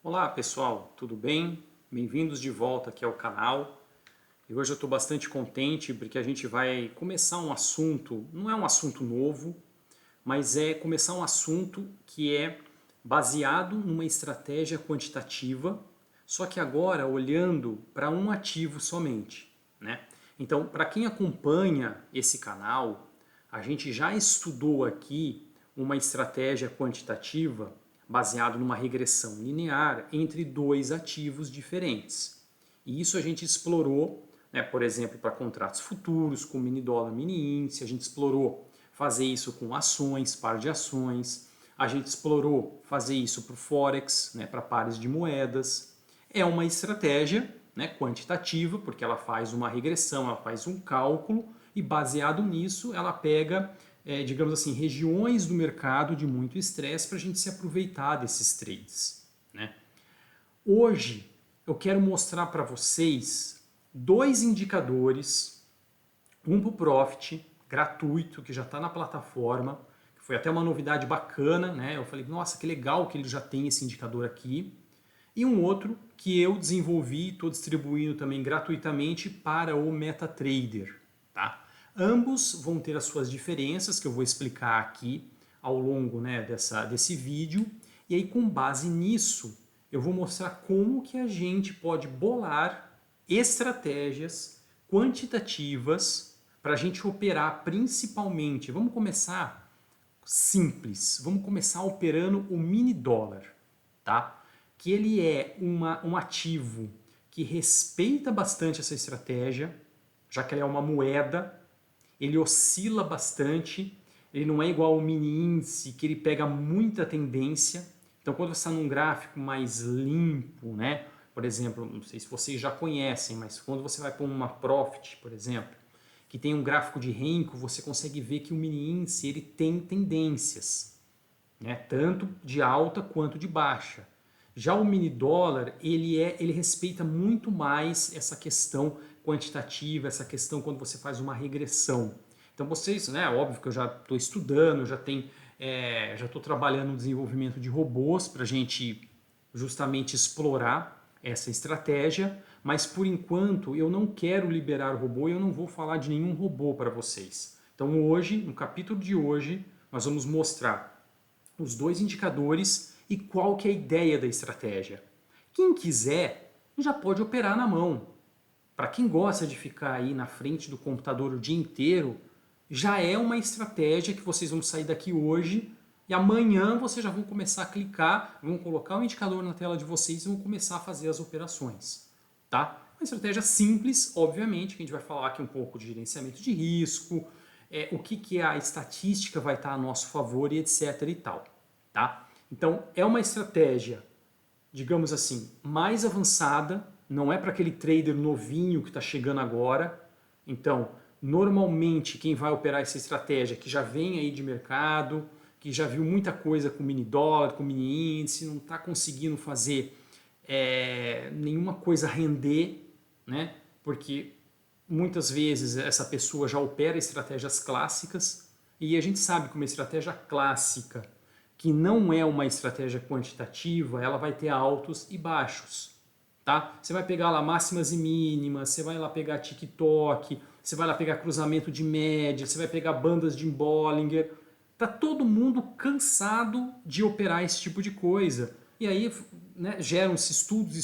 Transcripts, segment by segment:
Olá pessoal, tudo bem? Bem-vindos de volta aqui ao canal. E hoje eu estou bastante contente porque a gente vai começar um assunto, não é um assunto novo, mas é começar um assunto que é baseado numa estratégia quantitativa, só que agora olhando para um ativo somente, né? Então, para quem acompanha esse canal, a gente já estudou aqui uma estratégia quantitativa baseado numa regressão linear entre dois ativos diferentes. E isso a gente explorou, né, por exemplo, para contratos futuros, com mini dólar, mini índice, a gente explorou fazer isso com ações, par de ações, a gente explorou fazer isso para o Forex, né, para pares de moedas. É uma estratégia, né, quantitativa, porque ela faz uma regressão, ela faz um cálculo e baseado nisso ela pega, digamos assim, regiões do mercado de muito estresse para a gente se aproveitar desses trades, né? Hoje eu quero mostrar para vocês dois indicadores, um para o Profit, gratuito, que já está na plataforma, que foi até uma novidade bacana, né? Eu falei, nossa, que legal que ele já tem esse indicador aqui. E um outro que eu desenvolvi e estou distribuindo também gratuitamente para o MetaTrader, tá? Ambos vão ter as suas diferenças, que eu vou explicar aqui ao longo, né, desse vídeo. E aí, com base nisso, eu vou mostrar como que a gente pode bolar estratégias quantitativas para a gente operar principalmente. Vamos começar simples, vamos começar operando o mini dólar, tá? Que ele é um ativo que respeita bastante essa estratégia, já que ele é uma moeda, ele oscila bastante, ele não é igual ao mini índice, que ele pega muita tendência. Então, quando você está num gráfico mais limpo, né? Por exemplo, não sei se vocês já conhecem, mas quando você vai para uma Profit, por exemplo, que tem um gráfico de Renko, você consegue ver que o mini índice ele tem tendências, né? Tanto de alta quanto de baixa. Já o mini dólar, ele respeita muito mais essa questão quantitativa, essa questão quando você faz uma regressão. Então vocês, né, óbvio que eu já estou estudando, já estou trabalhando no desenvolvimento de robôs para a gente justamente explorar essa estratégia, mas por enquanto eu não quero liberar o robô e eu não vou falar de nenhum robô para vocês. Então hoje, no capítulo de hoje, nós vamos mostrar os dois indicadores e qual que é a ideia da estratégia. Quem quiser já pode operar na mão. Para quem gosta de ficar aí na frente do computador o dia inteiro, já é uma estratégia que vocês vão sair daqui hoje e amanhã vocês já vão começar a clicar, vão colocar o indicador na tela de vocês e vão começar a fazer as operações, tá? Uma estratégia simples, obviamente, que a gente vai falar aqui um pouco de gerenciamento de risco, o que a estatística vai estar a nosso favor e etc e tal, tá? Então, é uma estratégia, digamos assim, mais avançada, não é para aquele trader novinho que está chegando agora. Então, normalmente, quem vai operar essa estratégia, que já vem aí de mercado, que já viu muita coisa com mini dólar, com mini índice, não está conseguindo fazer nenhuma coisa render, né? Porque muitas vezes essa pessoa já opera estratégias clássicas e a gente sabe que uma estratégia clássica que não é uma estratégia quantitativa, ela vai ter altos e baixos, tá? Você vai pegar lá máximas e mínimas, você vai lá pegar TikTok, você vai lá pegar cruzamento de média, você vai pegar bandas de Bollinger. Tá todo mundo cansado de operar esse tipo de coisa. E aí, né, geram-se estudos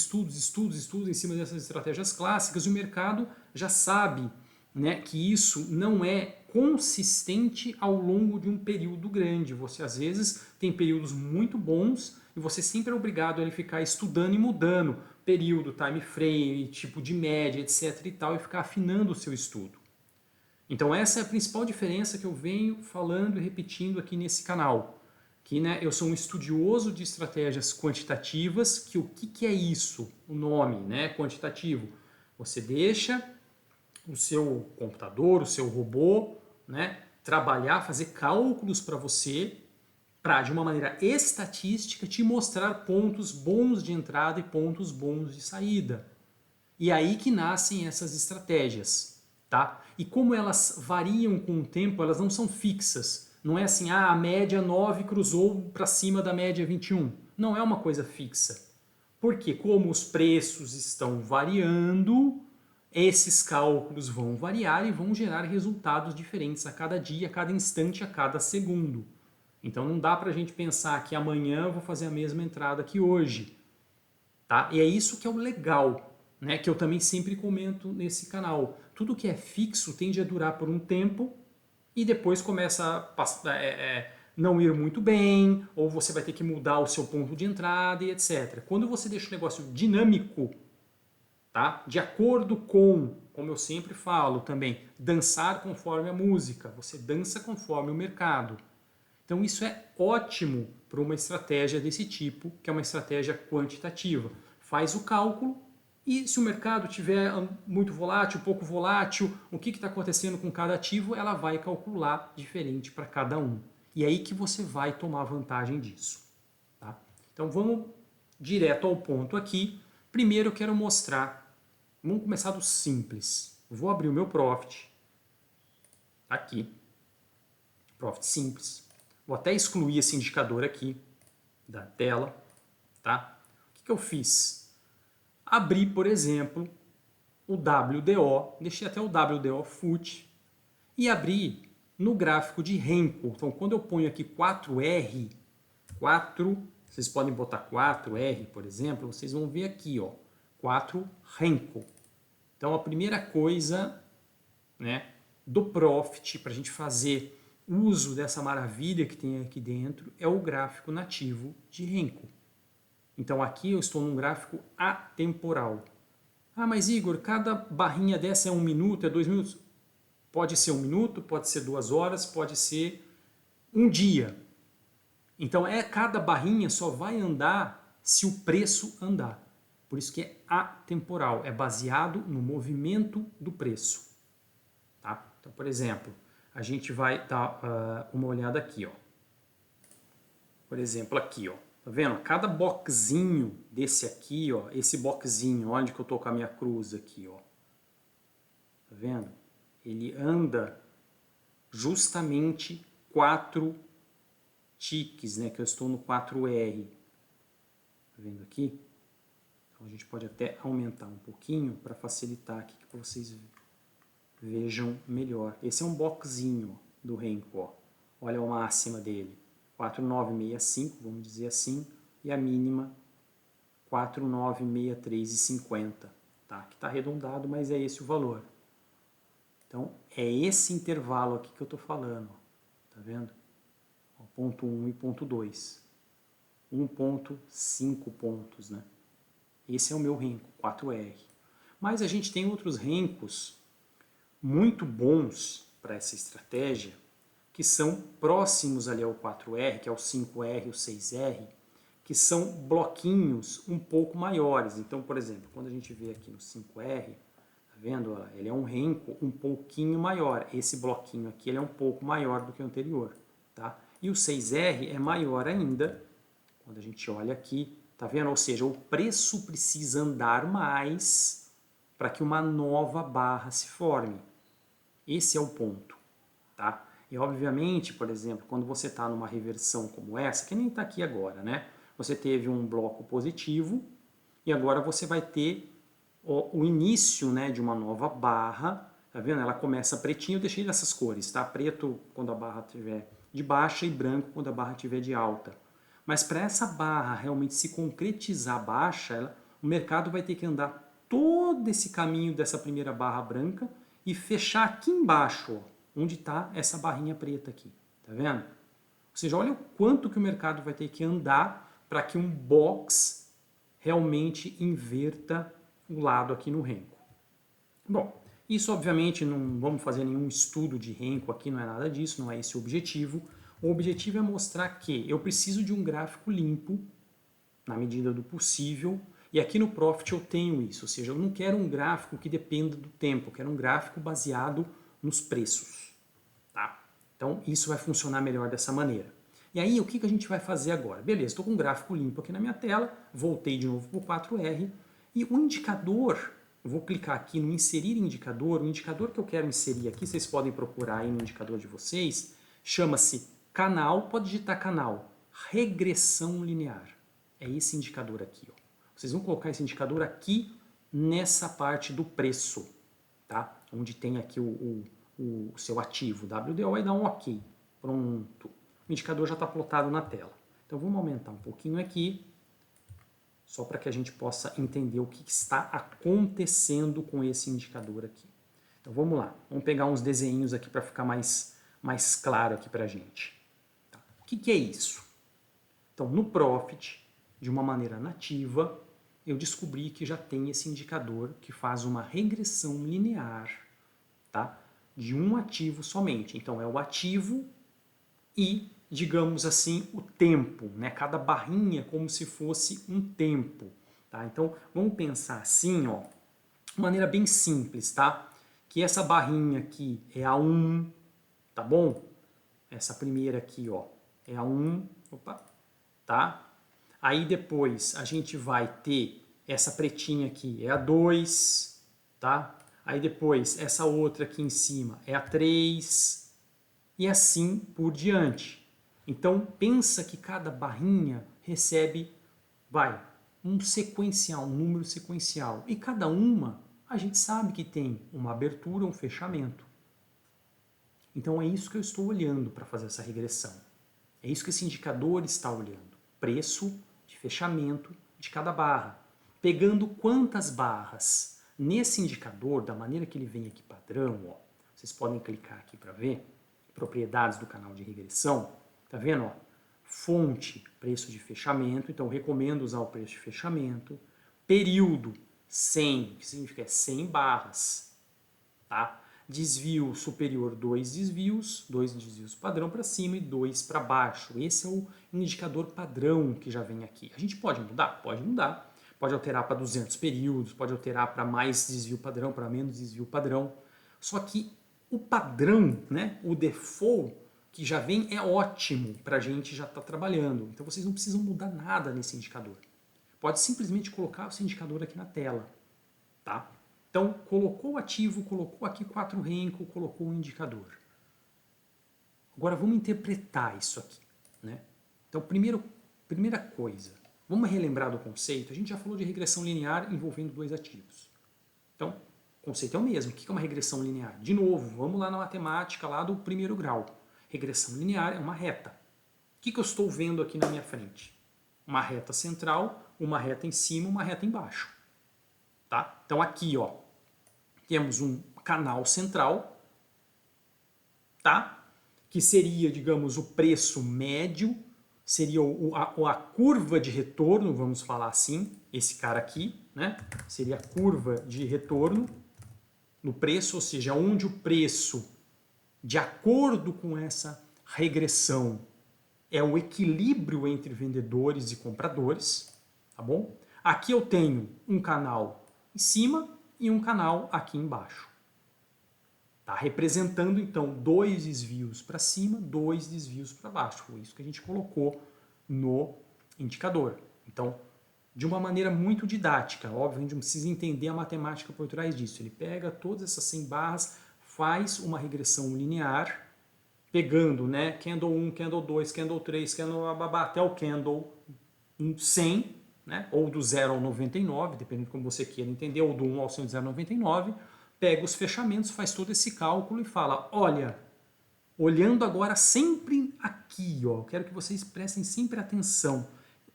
em cima dessas estratégias clássicas e o mercado já sabe, né, que isso não é consistente ao longo de um período grande. Você às vezes tem períodos muito bons e você sempre é obrigado a ficar estudando e mudando período, time frame, tipo de média, etc e tal, e ficar afinando o seu estudo. Então essa é a principal diferença que eu venho falando e repetindo aqui nesse canal. Que, né, eu sou um estudioso de estratégias quantitativas, que o que é isso? O nome, né, quantitativo. Você deixa o seu computador, o seu robô, né, trabalhar, fazer cálculos para você, para de uma maneira estatística te mostrar pontos bons de entrada e pontos bons de saída. E é aí que nascem essas estratégias, tá? E como elas variam com o tempo, elas não são fixas. Não é assim, a média 9 cruzou para cima da média 21. Não é uma coisa fixa. Porque como os preços estão variando, esses cálculos vão variar e vão gerar resultados diferentes a cada dia, a cada instante, a cada segundo. Então não dá para a gente pensar que amanhã eu vou fazer a mesma entrada que hoje. Tá? E é isso que é o legal, né? Que eu também sempre comento nesse canal. Tudo que é fixo tende a durar por um tempo e depois começa a não ir muito bem, ou você vai ter que mudar o seu ponto de entrada e etc. Quando você deixa o negócio dinâmico, tá? De acordo com, como eu sempre falo também, dançar conforme a música, você dança conforme o mercado. Então isso é ótimo para uma estratégia desse tipo, que é uma estratégia quantitativa. Faz o cálculo e se o mercado tiver muito volátil, pouco volátil, o que está acontecendo com cada ativo, ela vai calcular diferente para cada um. E é aí que você vai tomar vantagem disso. Tá? Então vamos direto ao ponto aqui. Primeiro eu quero mostrar, vamos começar do simples. Vou abrir o meu Profit, aqui, Profit simples. Vou até excluir esse indicador aqui da tela, tá? O que eu fiz? Abri, por exemplo, o WDO, deixei até o WDO FUT e abri no gráfico de Renko. Então, quando eu ponho aqui 4R, 4, vocês podem botar 4R, por exemplo, vocês vão ver aqui, ó, 4 Renko. Então, a primeira coisa, né, do Profit para a gente fazer uso dessa maravilha que tem aqui dentro é o gráfico nativo de Renko. Então aqui eu estou num gráfico atemporal. Ah, mas Igor, cada barrinha dessa é 1 minuto, é 2 minutos? Pode ser 1 minuto, pode ser 2 horas, pode ser um dia. Então cada barrinha só vai andar se o preço andar. Por isso que é atemporal, é baseado no movimento do preço. Tá? Então, por exemplo, a gente vai dar uma olhada aqui, ó. Por exemplo, aqui, ó. Tá vendo? Cada boxinho desse aqui, ó, esse boxinho, onde que eu tô com a minha cruz aqui, ó. Tá vendo? Ele anda justamente 4 ticks, né? Que eu estou no 4R. Tá vendo aqui? Então a gente pode até aumentar um pouquinho para facilitar aqui para vocês vejam melhor. Esse é um boxinho do Renko, ó. Olha a máxima dele, 4,965, vamos dizer assim, e a mínima 4,963,50, tá? Que está arredondado, mas é esse o valor. Então, é esse intervalo aqui que eu estou falando, ó. Tá vendo? Ó, ponto 1 e ponto 2. 1,5 pontos, né? Esse é o meu Renko, 4R. Mas a gente tem outros Renkos muito bons para essa estratégia, que são próximos ali ao 4R, que é o 5R, o 6R, que são bloquinhos um pouco maiores. Então, por exemplo, quando a gente vê aqui no 5R, tá vendo? Ele é um Renko um pouquinho maior. Esse bloquinho aqui ele é um pouco maior do que o anterior, tá? E o 6R é maior ainda, quando a gente olha aqui, tá vendo? Ou seja, o preço precisa andar mais para que uma nova barra se forme. Esse é o ponto, tá? E obviamente, por exemplo, quando você está numa reversão como essa, que nem está aqui agora, né? Você teve um bloco positivo e agora você vai ter o início, né, de uma nova barra, tá vendo? Ela começa pretinho, eu deixei dessas cores, tá? Preto quando a barra estiver de baixa e branco quando a barra estiver de alta. Mas para essa barra realmente se concretizar baixa, o mercado vai ter que andar todo esse caminho dessa primeira barra branca e fechar aqui embaixo, ó, onde está essa barrinha preta aqui, tá vendo? Ou seja, olha o quanto que o mercado vai ter que andar para que um box realmente inverta o lado aqui no Renko. Bom, isso obviamente não vamos fazer nenhum estudo de Renko aqui, não é nada disso, não é esse o objetivo. O objetivo é mostrar que eu preciso de um gráfico limpo, na medida do possível, e aqui no Profit eu tenho isso, ou seja, eu não quero um gráfico que dependa do tempo, eu quero um gráfico baseado nos preços. Tá? Então isso vai funcionar melhor dessa maneira. E aí o que a gente vai fazer agora? Beleza, estou com um gráfico limpo aqui na minha tela, voltei de novo para o 4R, e o indicador, eu vou clicar aqui no inserir indicador, o indicador que eu quero inserir aqui, vocês podem procurar aí no indicador de vocês, chama-se canal, pode digitar canal, regressão linear. É esse indicador aqui, ó. Vocês vão colocar esse indicador aqui nessa parte do preço, tá? Onde tem aqui o seu ativo, WDO, e dá um OK. Pronto. O indicador já está plotado na tela. Então vamos aumentar um pouquinho aqui, só para que a gente possa entender o que está acontecendo com esse indicador aqui. Então vamos lá, vamos pegar uns desenhos aqui para ficar mais claro aqui para a gente. Tá? O que é isso? Então no Profit, de uma maneira nativa, eu descobri que já tem esse indicador que faz uma regressão linear, tá? De um ativo somente. Então é o ativo e, digamos assim, o tempo, né? Cada barrinha como se fosse um tempo, tá? Então vamos pensar assim, ó, de maneira bem simples, tá? Que essa barrinha aqui é a 1, tá bom? Essa primeira aqui, ó, é a 1, opa, tá? Aí depois a gente vai ter essa pretinha aqui, é a 2, tá? Aí depois essa outra aqui em cima é a 3 e assim por diante. Então pensa que cada barrinha recebe, um sequencial, um número sequencial. E cada uma a gente sabe que tem uma abertura, um fechamento. Então é isso que eu estou olhando para fazer essa regressão. É isso que esse indicador está olhando. Preço de fechamento de cada barra. Pegando quantas barras nesse indicador, da maneira que ele vem aqui padrão, ó, vocês podem clicar aqui para ver, propriedades do canal de regressão, tá vendo? Ó? Fonte, preço de fechamento, então eu recomendo usar o preço de fechamento. Período, 100, que significa 100 barras, tá? Desvio superior, 2 desvios padrão para cima e 2 para baixo. Esse é o indicador padrão que já vem aqui. A gente pode mudar? Pode mudar. Pode alterar para 200 períodos, pode alterar para mais desvio padrão, para menos desvio padrão. Só que o padrão, né, o default que já vem é ótimo para a gente já estar trabalhando. Então vocês não precisam mudar nada nesse indicador. Pode simplesmente colocar esse indicador aqui na tela, tá? Então, colocou o ativo, colocou aqui 4 renko, colocou o indicador. Agora, vamos interpretar isso aqui, né? Então, primeira coisa, vamos relembrar do conceito. A gente já falou de regressão linear envolvendo 2 ativos. Então, o conceito é o mesmo. O que é uma regressão linear? De novo, vamos lá na matemática lá do primeiro grau. Regressão linear é uma reta. O que eu estou vendo aqui na minha frente? Uma reta central, uma reta em cima, uma reta embaixo. Tá? Então aqui, ó, temos um canal central, tá? Que seria, digamos, o preço médio, seria a curva de retorno, vamos falar assim, esse cara aqui, né? Seria a curva de retorno no preço, ou seja, onde o preço, de acordo com essa regressão, é o equilíbrio entre vendedores e compradores, tá bom? Aqui eu tenho um canal em cima e um canal aqui embaixo. Tá representando então 2 desvios para cima, 2 desvios para baixo. Foi isso que a gente colocou no indicador. Então, de uma maneira muito didática, óbvio, a gente não precisa entender a matemática por trás disso. Ele pega todas essas 100 barras, faz uma regressão linear, pegando, né, candle 1, candle 2, candle 3, candle até o candle 100, né, ou do 0 ao 99, dependendo de como você queira entender, ou do 1 ao 100, 0 ao 99, pega os fechamentos, faz todo esse cálculo e fala, olha, olhando agora sempre aqui, ó, eu quero que vocês prestem sempre atenção,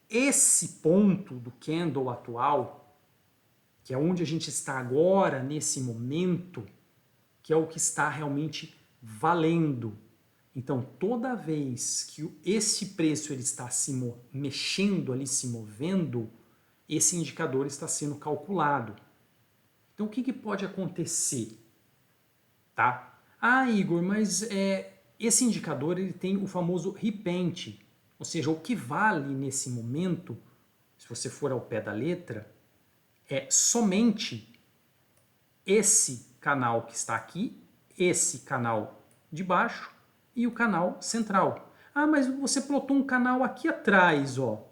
esse ponto do candle atual, que é onde a gente está agora, nesse momento, que é o que está realmente valendo. Então, toda vez que esse preço ele está se mexendo ali, se movendo, esse indicador está sendo calculado. Então, o que pode acontecer? Tá? Ah, Igor, mas esse indicador ele tem o famoso repente, ou seja, o que vale nesse momento, se você for ao pé da letra, é somente esse canal que está aqui, esse canal de baixo, e o canal central. Ah, mas você plotou um canal aqui atrás, ó.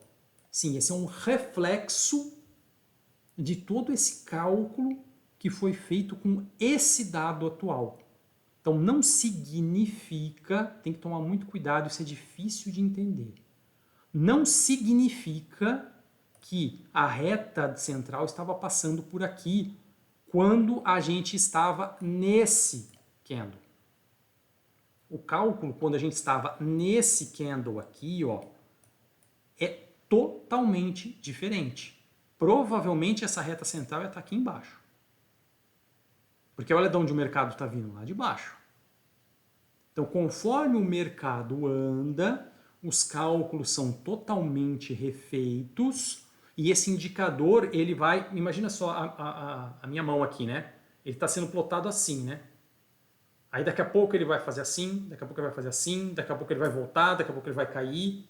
Sim, esse é um reflexo de todo esse cálculo que foi feito com esse dado atual. Então não significa, tem que tomar muito cuidado, isso é difícil de entender. Não significa que a reta central estava passando por aqui quando a gente estava nesse candle. O cálculo, quando a gente estava nesse candle aqui, ó, é totalmente diferente. Provavelmente essa reta central ia estar aqui embaixo. Porque olha de onde o mercado está vindo, lá de baixo. Então, conforme o mercado anda, os cálculos são totalmente refeitos e esse indicador, ele vai... Imagina só a minha mão aqui, né? Ele está sendo plotado assim, né? Aí daqui a pouco ele vai fazer assim, daqui a pouco ele vai fazer assim, daqui a pouco ele vai voltar, daqui a pouco ele vai cair.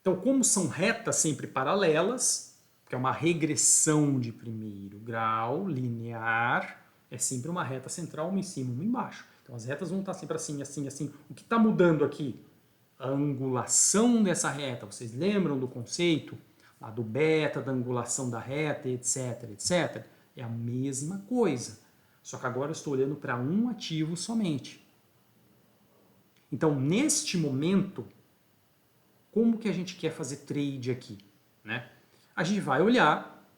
Então, como são retas sempre paralelas, que é uma regressão de primeiro grau, linear, é sempre uma reta central, uma em cima, uma embaixo. Então, as retas vão estar sempre assim, assim, assim. O que está mudando aqui? A angulação dessa reta. Vocês lembram do conceito lá do beta, da angulação da reta, etc, etc? É a mesma coisa. Só que agora eu estou olhando para um ativo somente. Então, neste momento, como que a gente quer fazer trade aqui, né? A gente vai olhar,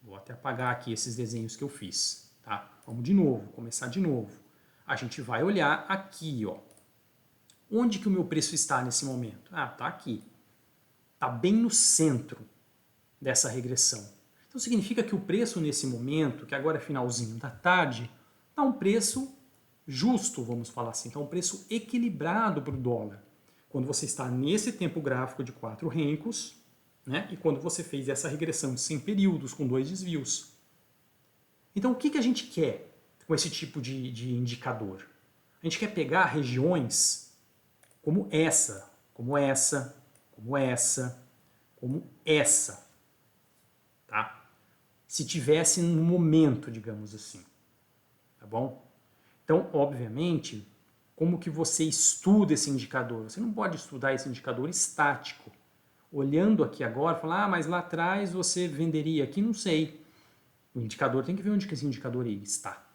vou até apagar aqui esses desenhos que eu fiz, tá? Vamos de novo, começar de novo. A gente vai olhar aqui, ó. Onde que o meu preço está nesse momento? Ah, tá aqui. Tá bem no centro dessa regressão. Então significa que o preço nesse momento, que agora é finalzinho da tarde, tá um preço justo, vamos falar assim, tá um preço equilibrado para o dólar. Quando você está nesse tempo gráfico de 4 rencos, né, e quando você fez essa regressão de 100 períodos com 2 desvios. Então o que a gente quer com esse tipo de indicador? A gente quer pegar regiões como essa, como essa, como essa, como essa, tá? Se tivesse no momento, digamos assim, tá bom? Então, obviamente, como que você estuda esse indicador? Você não pode estudar esse indicador estático. Olhando aqui agora, falar, ah, mas lá atrás você venderia aqui, não sei. O indicador tem que ver onde que esse indicador está,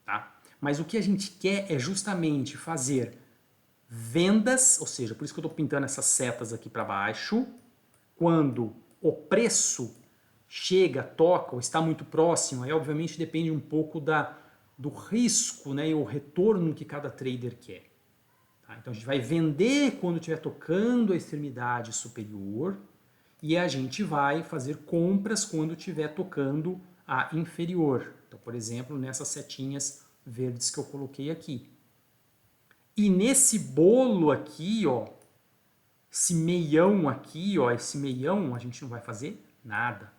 tá? Mas o que a gente quer é justamente fazer vendas, ou seja, por isso que eu estou pintando essas setas aqui para baixo, quando o preço chega, toca ou está muito próximo, aí obviamente depende um pouco do risco, né, e o retorno que cada trader quer. Tá? Então a gente vai vender quando estiver tocando a extremidade superior e a gente vai fazer compras quando estiver tocando a inferior. Então, por exemplo, nessas setinhas verdes que eu coloquei aqui. E nesse bolo aqui, ó, esse meião aqui, ó, esse meião, a gente não vai fazer nada.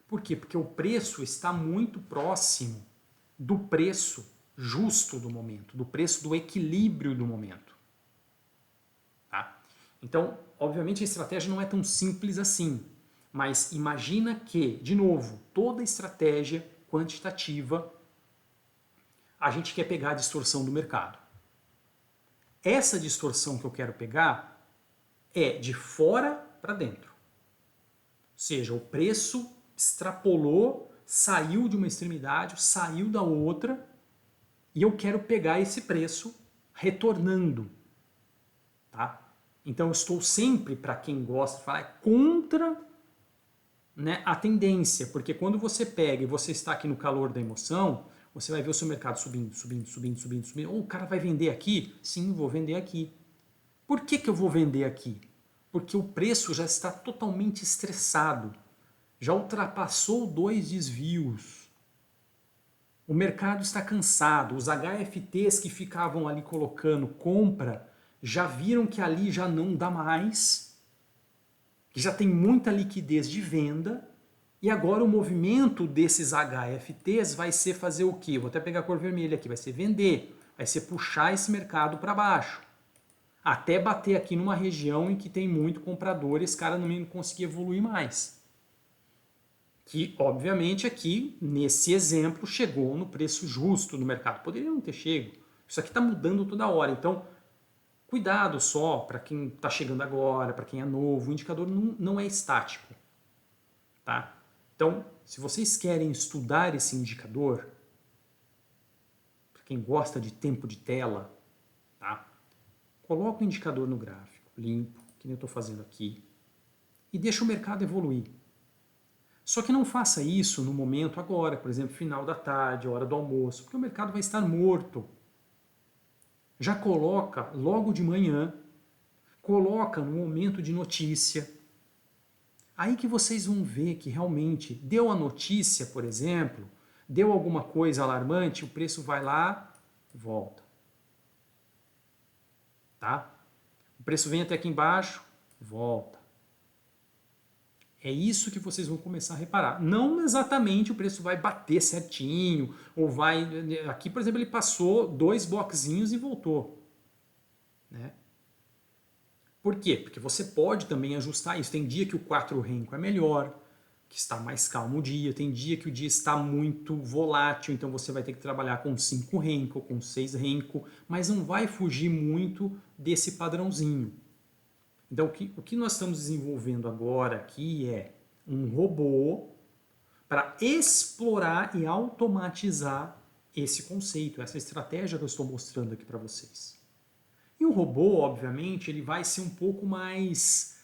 Por quê? Porque o preço está muito próximo do preço justo do momento, do preço do equilíbrio do momento. Tá? Então, obviamente a estratégia não é tão simples assim, mas imagina que, de novo, toda estratégia quantitativa, a gente quer pegar a distorção do mercado. Essa distorção que eu quero pegar é de fora para dentro. Ou seja, o preço extrapolou, saiu de uma extremidade, saiu da outra, e eu quero pegar esse preço retornando. Tá? Então eu estou sempre, para quem gosta de falar, contra, né, a tendência, porque quando você pega e você está aqui no calor da emoção, você vai ver o seu mercado subindo, subindo, subindo, subindo, subindo. O cara vai vender aqui? Sim, vou vender aqui. Por que eu vou vender aqui? Porque o preço já está totalmente estressado, já ultrapassou 2 desvios. O mercado está cansado, os HFTs que ficavam ali colocando compra já viram que ali já não dá mais, que já tem muita liquidez de venda, e agora o movimento desses HFTs vai ser fazer o quê? Vou até pegar a cor vermelha aqui, vai ser vender, vai ser puxar esse mercado para baixo, até bater aqui numa região em que tem muito comprador e esse cara não conseguir evoluir mais. Que, obviamente, aqui, nesse exemplo, chegou no preço justo do mercado. Poderia não ter chego. Isso aqui está mudando toda hora. Então, cuidado só para quem está chegando agora, para quem é novo. O indicador não é estático. Tá? Então, se vocês querem estudar esse indicador, para quem gosta de tempo de tela, tá? Coloca o indicador no gráfico, limpo, que nem eu estou fazendo aqui. e deixa o mercado evoluir. Só que não faça isso no momento agora, por exemplo, final da tarde, hora do almoço, porque o mercado vai estar morto. Já coloca logo de manhã, coloca no momento de notícia. Aí que vocês vão ver que realmente deu a notícia, por exemplo, deu alguma coisa alarmante, o preço vai lá, volta. Tá? O preço vem até aqui embaixo, volta. É isso que vocês vão começar a reparar. Não exatamente o preço vai bater certinho, ou vai... Aqui, por exemplo, ele passou 2 bloquezinhos e voltou. Né? Por quê? Porque você pode também ajustar isso. Tem dia que o 4 renco é melhor, que está mais calmo o dia. Tem dia que o dia está muito volátil, então você vai ter que trabalhar com 5 renco, com 6 renco, mas não vai fugir muito desse padrãozinho. Então, o que nós estamos desenvolvendo agora aqui é um robô para explorar e automatizar esse conceito, essa estratégia que eu estou mostrando aqui para vocês. E o robô, obviamente, ele vai ser um pouco mais...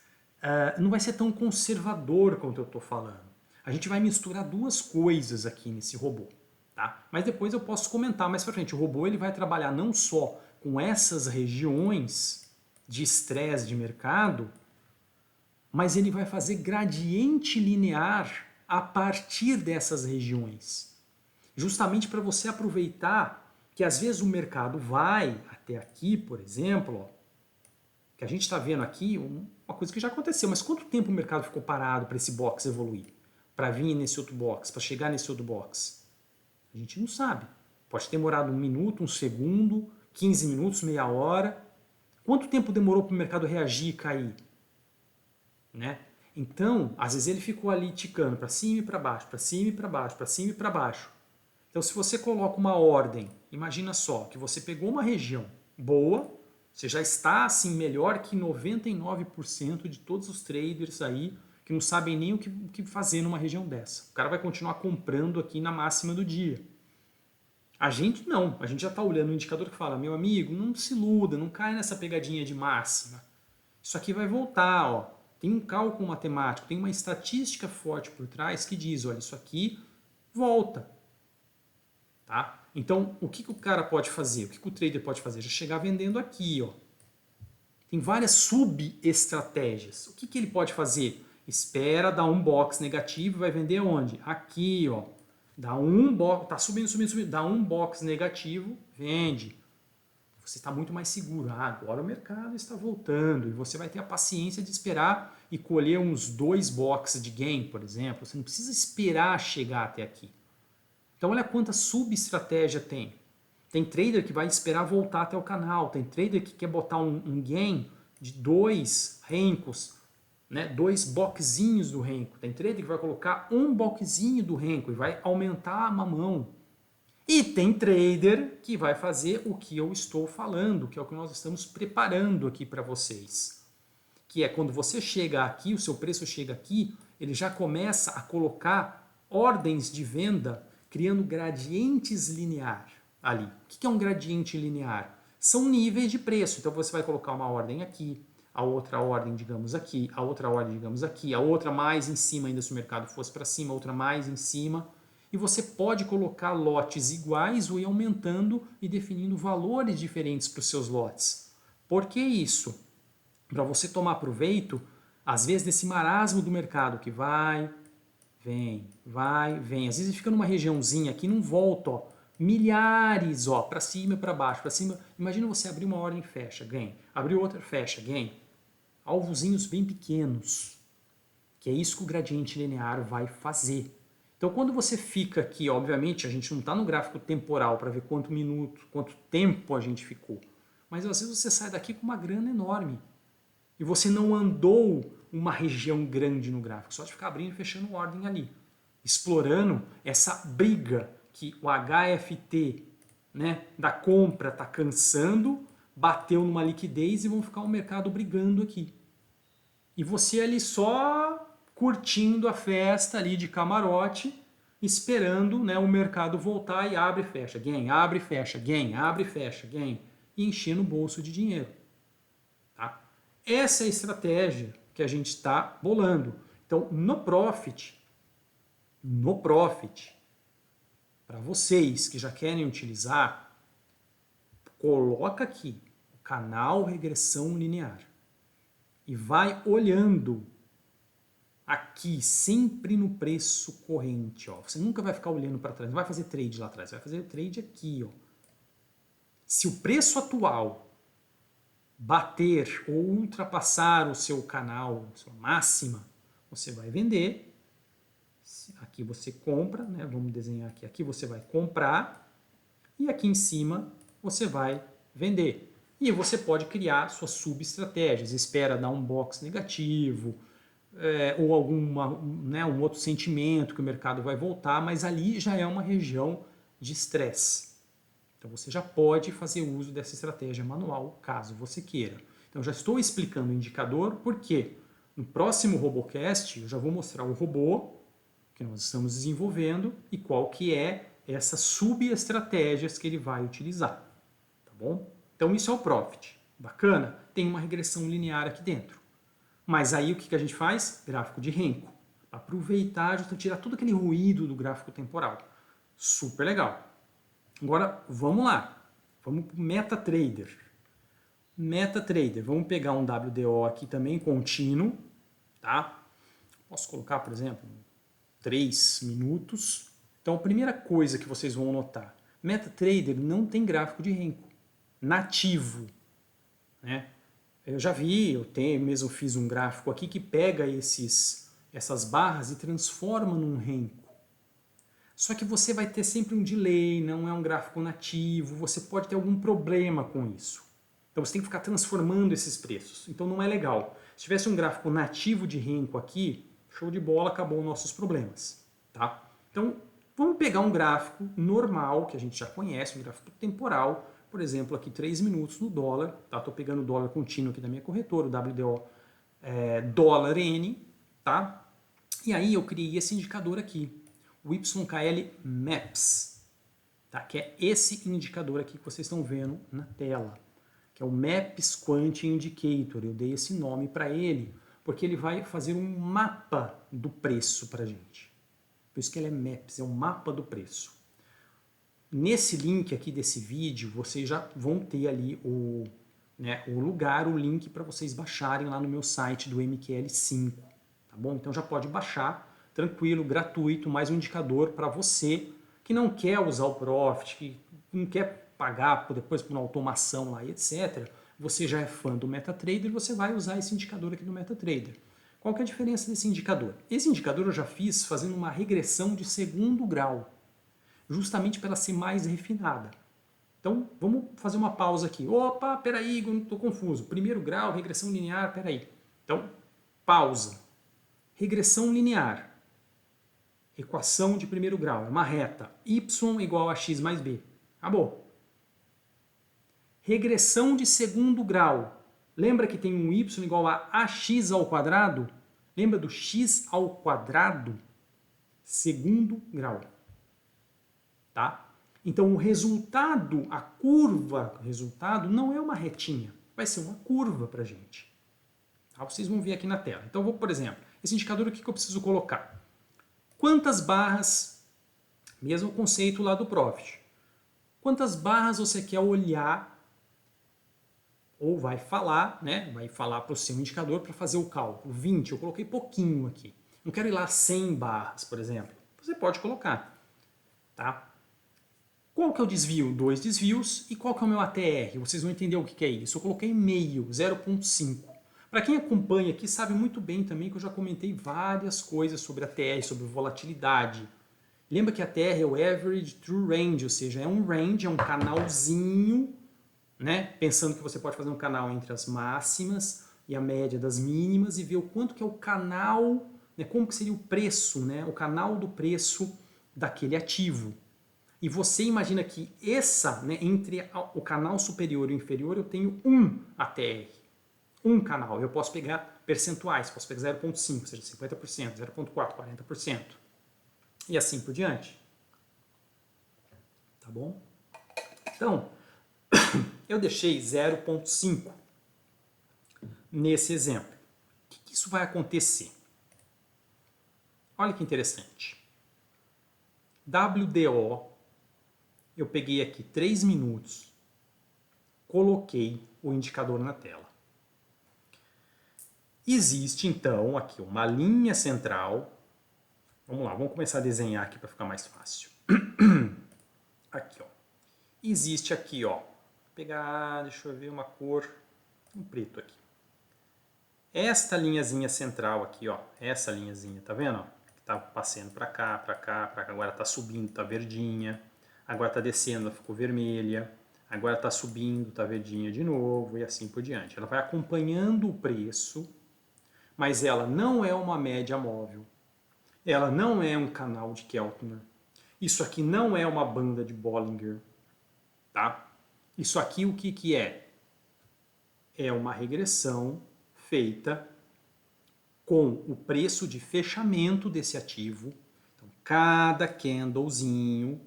não vai ser tão conservador quanto eu estou falando. A gente vai misturar 2 coisas aqui nesse robô. Tá? Mas depois eu posso comentar mais para frente. O robô ele vai trabalhar não só com essas regiões de estresse de mercado, mas ele vai fazer gradiente linear a partir dessas regiões. Justamente para você aproveitar que às vezes o mercado vai até aqui, por exemplo, ó, que a gente está vendo aqui, uma coisa que já aconteceu, mas quanto tempo o mercado ficou parado para esse box evoluir? Para vir nesse outro box, para chegar nesse outro box? A gente não sabe. Pode ter demorado 1 minuto, 1 segundo, 15 minutos, meia hora. Quanto tempo demorou para o mercado reagir e cair? Né? Então, às vezes ele ficou ali ticando para cima e para baixo, para cima e para baixo, para cima e para baixo. Então, se você coloca uma ordem, imagina só, que você pegou uma região boa, você já está assim melhor que 99% de todos os traders aí que não sabem nem o que fazer numa região dessa. O cara vai continuar comprando aqui na máxima do dia. A gente não, a gente já está olhando o indicador que fala, meu amigo, não se iluda, não cai nessa pegadinha de máxima. Isso aqui vai voltar, ó. Tem um cálculo matemático, tem uma estatística forte por trás que diz, olha, isso aqui volta. Tá? Então, o que o cara pode fazer? O que o trader pode fazer? Já chegar vendendo aqui, ó. Tem várias sub-estratégias. O que ele pode fazer? Espera dar um box negativo e vai vender onde? Aqui, ó. Dá um box, tá subindo, subindo, subindo, dá um box negativo, vende. Você está muito mais seguro. Agora o mercado está voltando e você vai ter a paciência de esperar e colher uns 2 boxes de gain, por exemplo. Você não precisa esperar chegar até aqui. Então olha quanta sub-estratégia tem. Tem trader que vai esperar voltar até o canal, tem trader que quer botar um gain de 2 rencos, né, 2 boxinhos do renco. Tem trader que vai colocar um boxinho do renco e vai aumentar a mamão. E tem trader que vai fazer o que eu estou falando, que é o que nós estamos preparando aqui para vocês. Que é quando você chega aqui, o seu preço chega aqui, ele já começa a colocar ordens de venda criando gradientes linear ali. O que é um gradiente linear? São níveis de preço. Então você vai colocar uma ordem aqui, a outra ordem, digamos, aqui, a outra ordem, digamos, aqui, a outra mais em cima ainda se o mercado fosse para cima, a outra mais em cima. E você pode colocar lotes iguais ou ir aumentando e definindo valores diferentes para os seus lotes. Por que isso? Para você tomar proveito, às vezes, desse marasmo do mercado que vai, vem. Às vezes fica numa regiãozinha aqui, não volta, ó, milhares, ó, para cima e para baixo, para cima. Imagina você abrir uma ordem, fecha, ganha. Abrir outra, fecha, ganha. Alvozinhos bem pequenos, que é isso que o gradiente linear vai fazer. Então, quando você fica aqui, obviamente, a gente não está no gráfico temporal para ver quanto minuto, quanto tempo a gente ficou. Mas às vezes você sai daqui com uma grana enorme. E você não andou uma região grande no gráfico, só de ficar abrindo e fechando ordem ali. Explorando essa briga que o HFT, né, da compra está cansando, bateu numa liquidez e vão ficar o mercado brigando aqui. E você ali só curtindo a festa ali de camarote, esperando, né, o mercado voltar e abre e fecha, gain, abre e fecha, gain, abre e fecha, gain, e enchendo o bolso de dinheiro. Tá? Essa é a estratégia que a gente está bolando. Então, no Profit, para vocês que já querem utilizar, coloca aqui o canal regressão linear e vai olhando aqui sempre no preço corrente. Ó. Você nunca vai ficar olhando para trás, não vai fazer trade lá atrás, vai fazer trade aqui. Ó. Se o preço atual bater ou ultrapassar o seu canal, sua máxima, você vai vender. Aqui você compra, né? Vamos desenhar aqui. Aqui você vai comprar e aqui em cima você vai vender. E você pode criar suas subestratégias. Espera dar um box negativo ou um outro sentimento que o mercado vai voltar, mas ali já é uma região de estresse. Então você já pode fazer uso dessa estratégia manual, caso você queira. Então já estou explicando o indicador, porque no próximo Robocast eu já vou mostrar o robô que nós estamos desenvolvendo e qual que é essas subestratégias que ele vai utilizar, tá bom? Então isso é o Profit. Bacana? Tem uma regressão linear aqui dentro. Mas aí o que a gente faz? Gráfico de Renko. Aproveitar, tirar todo aquele ruído do gráfico temporal. Super legal. Agora, vamos lá. Vamos para o MetaTrader. MetaTrader. Vamos pegar um WDO aqui também, contínuo. Tá? Posso colocar, por exemplo, 3 minutos. Então, a primeira coisa que vocês vão notar. MetaTrader não tem gráfico de Renko. Nativo. Né? Eu já vi, mesmo fiz um gráfico aqui que pega essas barras e transforma num Renko. Só que você vai ter sempre um delay, não é um gráfico nativo, você pode ter algum problema com isso. Então você tem que ficar transformando esses preços. Então não é legal. Se tivesse um gráfico nativo de Renko aqui, show de bola, acabou os nossos problemas. Tá? Então vamos pegar um gráfico normal, que a gente já conhece, um gráfico temporal, por exemplo, aqui 3 minutos no dólar, tá? Estou pegando o dólar contínuo aqui da minha corretora, o WDO dólar N, tá? E aí eu criei esse indicador aqui, o YKL MAPS, tá? Que é esse indicador aqui que vocês estão vendo na tela, que é o MAPS Quant Indicator. Eu dei esse nome para ele, porque ele vai fazer um mapa do preço para a gente. Por isso que ele é MAPS, é um mapa do preço. Nesse link aqui desse vídeo, vocês já vão ter ali o lugar, o link para vocês baixarem lá no meu site do MQL5, tá bom? Então já pode baixar, tranquilo, gratuito, mais um indicador para você que não quer usar o Profit, que não quer pagar depois por uma automação lá, etc. Você já é fã do MetaTrader, você vai usar esse indicador aqui do MetaTrader. Qual que é a diferença desse indicador? Esse indicador eu já fiz fazendo uma regressão de segundo grau, justamente para ela ser mais refinada. Então, vamos fazer uma pausa aqui. Opa, peraí, estou confuso. Primeiro grau, regressão linear, peraí. Então, pausa. Regressão linear. Equação de primeiro grau, é uma reta. Y igual a x mais b. Acabou. Regressão de segundo grau. Lembra que tem um y igual a ax ao quadrado? Lembra do x ao quadrado? Segundo grau. Tá? Então o resultado, a curva, resultado não é uma retinha, vai ser uma curva para a gente. Tá? Vocês vão ver aqui na tela. Então, por exemplo, esse indicador aqui que eu preciso colocar. Quantas barras, mesmo conceito lá do Profit, quantas barras você quer olhar ou vai falar, né? Vai falar para o seu indicador para fazer o cálculo. 20, eu coloquei pouquinho aqui. Não quero ir lá 100 barras, por exemplo. Você pode colocar, tá? Qual que é o desvio? 2 desvios. E qual que é o meu ATR? Vocês vão entender o que é isso. Eu coloquei meio, 0,5. Para quem acompanha aqui sabe muito bem também que eu já comentei várias coisas sobre ATR, sobre volatilidade. Lembra que ATR é o Average True Range, ou seja, é um range, é um canalzinho, né? Pensando que você pode fazer um canal entre as máximas e a média das mínimas e ver o quanto que é o canal, né? Como que seria o preço, né? O canal do preço daquele ativo. E você imagina que entre o canal superior e o inferior eu tenho um ATR, um canal. Eu posso pegar percentuais, posso pegar 0,5, ou seja, 50%, 0,4, 40%. E assim por diante. Tá bom? Então, eu deixei 0,5 nesse exemplo. O que isso vai acontecer? Olha que interessante. WDO, eu peguei aqui 3 minutos, coloquei o indicador na tela. Existe então aqui uma linha central. Vamos lá, vamos começar a desenhar aqui para ficar mais fácil. Aqui, ó. Existe aqui, ó. Vou pegar, deixa eu ver uma cor, um preto aqui. Esta linhazinha central aqui, ó, essa linhazinha, tá vendo? Ó, que tá passando para cá, para cá, para cá, agora tá subindo, tá verdinha. Agora tá descendo, ela ficou vermelha. Agora tá subindo, tá verdinha de novo e assim por diante. Ela vai acompanhando o preço, mas ela não é uma média móvel. Ela não é um canal de Keltner. Isso aqui não é uma banda de Bollinger, tá? Isso aqui o que que é? É uma regressão feita com o preço de fechamento desse ativo. Então, cada candlezinho,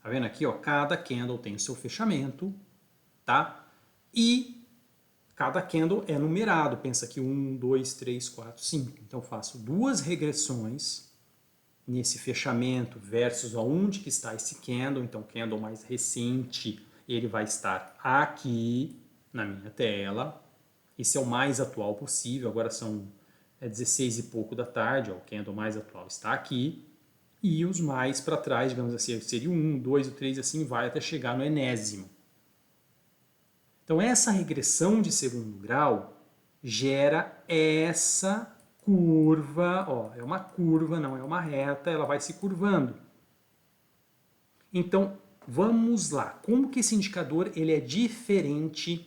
tá vendo aqui, ó? Cada candle tem o seu fechamento, tá? E cada candle é numerado. Pensa aqui 1, 2, 3, 4, 5. Então, faço 2 regressões nesse fechamento versus aonde que está esse candle. Então, o candle mais recente, ele vai estar aqui na minha tela. Esse é o mais atual possível. Agora são 16 e pouco da tarde. Ó, o candle mais atual está aqui. E os mais para trás, digamos assim, seria o 1, 2, o 3, assim vai até chegar no enésimo. Então, essa regressão de segundo grau gera essa curva, ó, é uma curva, não é uma reta, ela vai se curvando. Então, vamos lá. Como que esse indicador ele é diferente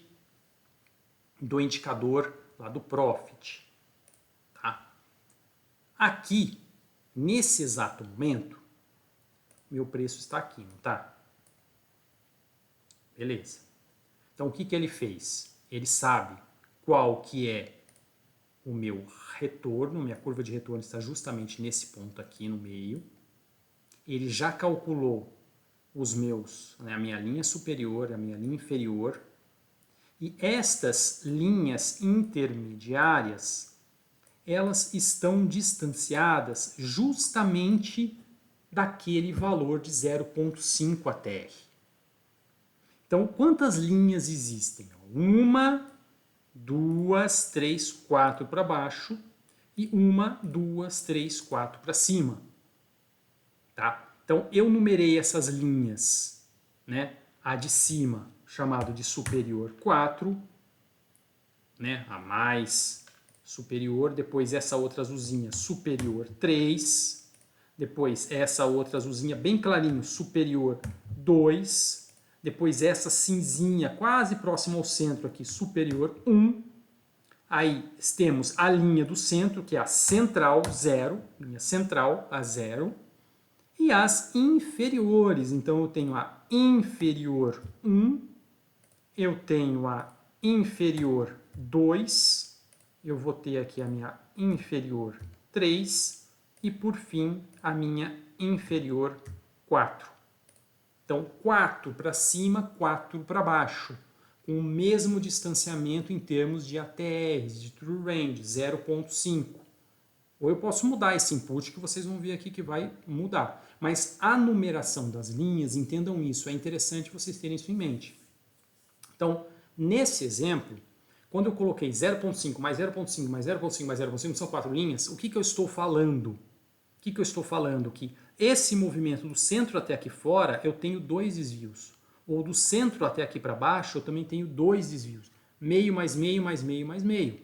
do indicador lá do Profit? Tá? Aqui, nesse exato momento, meu preço está aqui, não tá? Beleza. Então, o que que ele fez? Ele sabe qual que é o meu retorno, minha curva de retorno está justamente nesse ponto aqui no meio. Ele já calculou os meus, né, a minha linha superior, a minha linha inferior. E estas linhas intermediárias, elas estão distanciadas justamente daquele valor de 0,5 ATR. Então, quantas linhas existem? 1, 2, 3, 4 para baixo e 1, 2, 3, 4 para cima. Tá? Então, eu numerei essas linhas, né? A de cima, chamado de superior 4, né? A mais superior, depois essa outra azulzinha, superior 3, depois essa outra azulzinha bem clarinho, superior 2, depois essa cinzinha quase próxima ao centro aqui, superior 1. Aí temos a linha do centro, que é a central 0, linha central a 0. E as inferiores, então eu tenho a inferior 1, eu tenho a inferior 2, eu vou ter aqui a minha inferior 3 e por fim a minha inferior 4. Então, 4 para cima, 4 para baixo, com o mesmo distanciamento em termos de ATRs, de True Range, 0,5. Ou eu posso mudar esse input que vocês vão ver aqui que vai mudar. Mas a numeração das linhas, entendam isso, é interessante vocês terem isso em mente. Então, nesse exemplo, quando eu coloquei 0,5 mais 0,5 mais 0,5 mais 0,5, são 4 linhas, o que que eu estou falando? O que que eu estou falando? Que esse movimento do centro até aqui fora, eu tenho 2 desvios. Ou do centro até aqui para baixo, eu também tenho 2 desvios. Meio mais meio mais meio mais meio.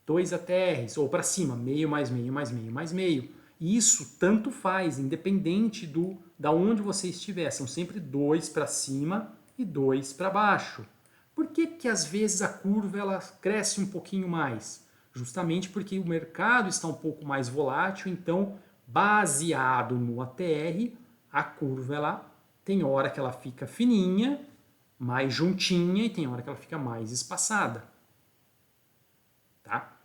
2 ATRs, ou para cima, meio mais meio mais meio mais meio. E isso tanto faz, independente da onde você estiver. São sempre 2 para cima e 2 para baixo. Por que que às vezes a curva ela cresce um pouquinho mais? Justamente porque o mercado está um pouco mais volátil, então baseado no ATR, a curva ela tem hora que ela fica fininha, mais juntinha e tem hora que ela fica mais espaçada. Tá?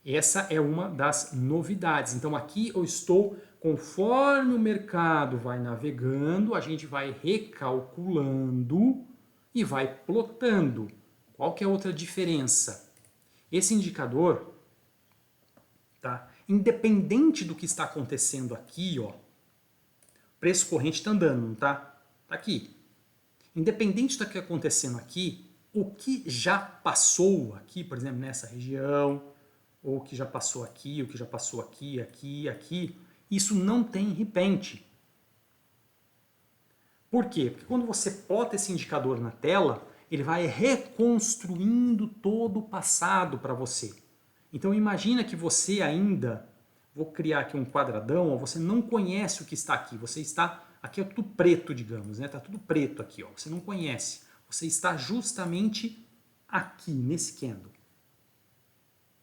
Essa é uma das novidades. Então aqui eu estou, conforme o mercado vai navegando, a gente vai recalculando e vai plotando. Qual que é a outra diferença? Esse indicador, Independente do que está acontecendo aqui, ó, o preço corrente está andando, não está? Está aqui. Independente do que está acontecendo aqui, o que já passou aqui, por exemplo, nessa região, ou o que já passou aqui, o que já passou aqui, aqui, aqui, isso não tem repente. Por quê? Porque quando você plota esse indicador na tela, ele vai reconstruindo todo o passado para você. Então imagina que você ainda, vou criar aqui um quadradão, ó, você não conhece o que está aqui, você está, aqui é tudo preto, digamos, né? Tá tudo preto aqui, ó, você não conhece, você está justamente aqui, nesse candle.